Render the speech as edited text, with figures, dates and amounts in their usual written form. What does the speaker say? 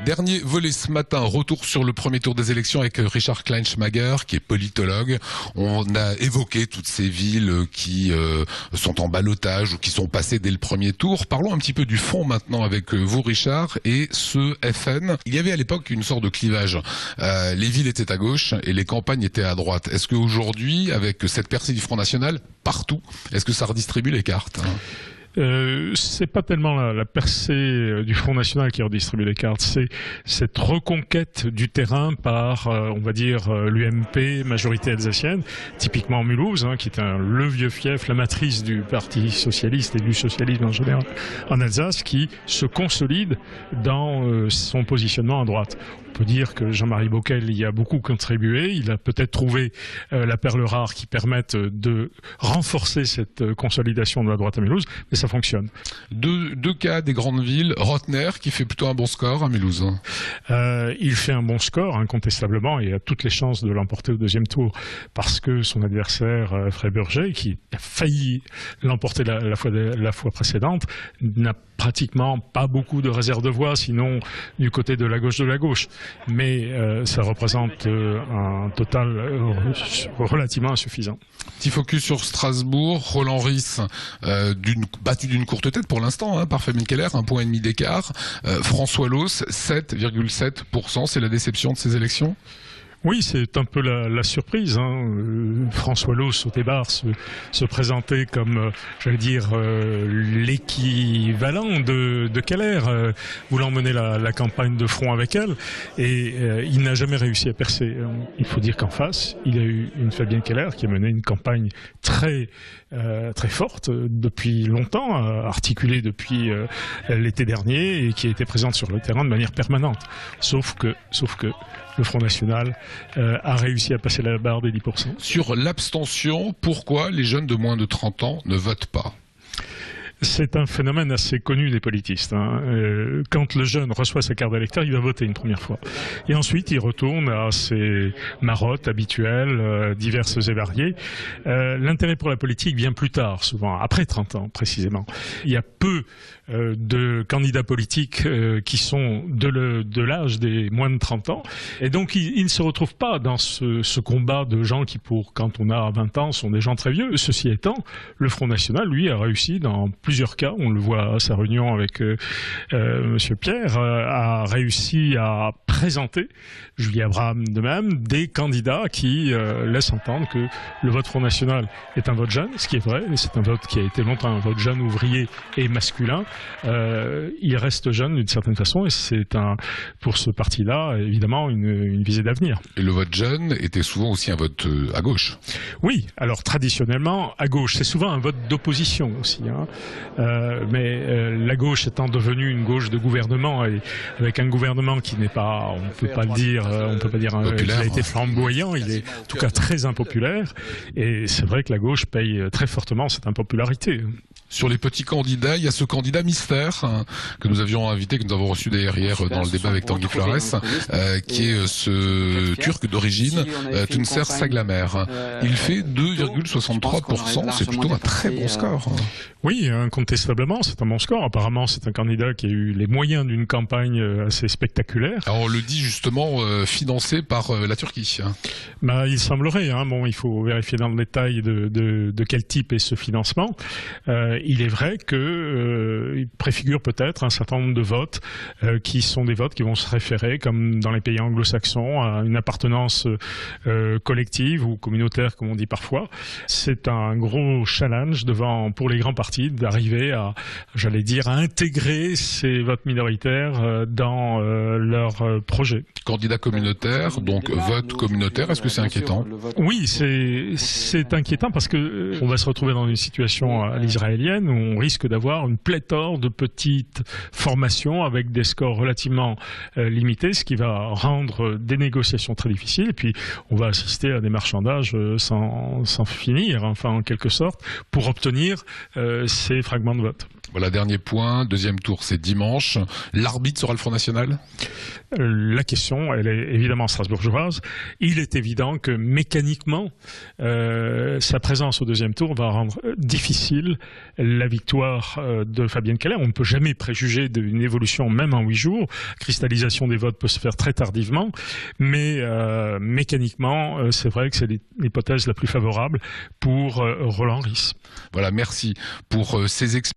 Dernier volet ce matin, retour sur le premier tour des élections avec Richard Kleinschmager, qui est politologue. On a évoqué toutes ces villes qui sont en ballottage ou qui sont passées dès le premier tour. Parlons un petit peu du fond maintenant avec vous, Richard, et ce FN. Il y avait à l'époque une sorte de clivage. Les villes étaient à gauche et les campagnes étaient à droite. Est-ce qu'aujourd'hui, avec cette percée du Front National, partout, est-ce que ça redistribue les cartes ? C'est pas tellement la percée du Front National qui redistribue les cartes, c'est cette reconquête du terrain par, on va dire, l'UMP, majorité alsacienne, typiquement Mulhouse, qui est le vieux fief, la matrice du Parti socialiste et du socialisme en général en Alsace, qui se consolide dans son positionnement à droite. On peut dire que Jean-Marie Bockel y a beaucoup contribué. Il a peut-être trouvé la perle rare qui permette de renforcer cette consolidation de la droite à Mulhouse, mais ça fonctionne. Deux cas des grandes villes. Rotner qui fait plutôt un bon score à Mulhouse. Il fait un bon score incontestablement et a toutes les chances de l'emporter au deuxième tour parce que son adversaire Freiburger, qui a failli l'emporter la fois précédente, n'a pratiquement pas beaucoup de réserve de voix, sinon du côté de la gauche. Mais ça représente un total relativement insuffisant. Petit focus sur Strasbourg. Roland Ries, battu d'une courte tête pour l'instant, par Fabienne Keller, 1,5 point d'écart. François Loos, 7,7%. C'est la déception de ces élections ? Oui, c'est un peu la surprise. François Loos, au départ, se présentait comme, j'allais dire, l'équivalent de Keller, voulant mener la campagne de front avec elle. Et il n'a jamais réussi à percer. Il faut dire qu'en face, il a eu une Fabienne Keller qui a mené une campagne très forte depuis longtemps, articulée depuis l'été dernier et qui a été présente sur le terrain de manière permanente. Sauf que le Front National a réussi à passer la barre des 10%. Sur l'abstention, pourquoi les jeunes de moins de 30 ans ne votent pas ? C'est un phénomène assez connu des politistes. Quand le jeune reçoit sa carte d'électeur, il va voter une première fois. Et ensuite, il retourne à ses marottes habituelles, diverses et variées. L'intérêt pour la politique vient plus tard, souvent, après 30 ans précisément. Il y a peu de candidats politiques qui sont de l'âge des moins de 30 ans. Et donc, ils ne se retrouvent pas dans ce combat de gens qui, quand on a 20 ans, sont des gens très vieux. Ceci étant, le Front National, lui, a réussi dans plusieurs cas, on le voit à sa réunion avec Monsieur Pierre, a réussi à présenter, Julie Abraham de même, des candidats qui laissent entendre que le vote Front National est un vote jeune, ce qui est vrai, c'est un vote qui a été longtemps un vote jeune, ouvrier et masculin. Il reste jeune d'une certaine façon et c'est pour ce parti-là, évidemment, une visée d'avenir. Et le vote jeune était souvent aussi un vote à gauche. Oui, alors traditionnellement, à gauche, c'est souvent un vote d'opposition aussi. Mais la gauche étant devenue une gauche de gouvernement et avec un gouvernement qui n'est pas, on peut pas dire qu'il a été flamboyant, il est en tout cas très impopulaire et c'est vrai que la gauche paye très fortement cette impopularité. Sur les petits candidats, il y a ce candidat mystère que nous avions invité, que nous avons reçu d'ailleurs hier dans le débat avec Tanguy Flores, qui est ce Turc d'origine, Tuncer Saglamer. Il fait 2,63%, c'est plutôt un très bon score. Oui, incontestablement, c'est un bon score. Apparemment, c'est un candidat qui a eu les moyens d'une campagne assez spectaculaire. Alors, on le dit justement financé par la Turquie. Il semblerait. Bon, il faut vérifier dans le détail de quel type est ce financement. Il est vrai qu'il préfigure peut-être un certain nombre de votes qui sont des votes qui vont se référer, comme dans les pays anglo-saxons, à une appartenance collective ou communautaire, comme on dit parfois. C'est un gros challenge pour les grands partis d'arriver à intégrer ces votes minoritaires dans leur projet. Candidat communautaire, donc vote communautaire, est-ce que c'est inquiétant ? Oui, c'est inquiétant parce que on va se retrouver dans une situation à l'israélienne où on risque d'avoir une pléthore de petites formations avec des scores relativement limités, ce qui va rendre des négociations très difficiles. Et puis, on va assister à des marchandages sans finir, enfin en quelque sorte, pour obtenir ces fragments de vote. Voilà, dernier point, deuxième tour, c'est dimanche. L'arbitre sera le Front National ? La question, elle est évidemment strasbourgeoise. Il est évident que mécaniquement, sa présence au deuxième tour va rendre difficile la victoire de Fabienne Keller. On ne peut jamais préjuger d'une évolution même en 8 jours. Cristallisation des votes peut se faire très tardivement, mais mécaniquement, c'est vrai que c'est l'hypothèse la plus favorable pour Roland Ries. Voilà, merci pour ces explications.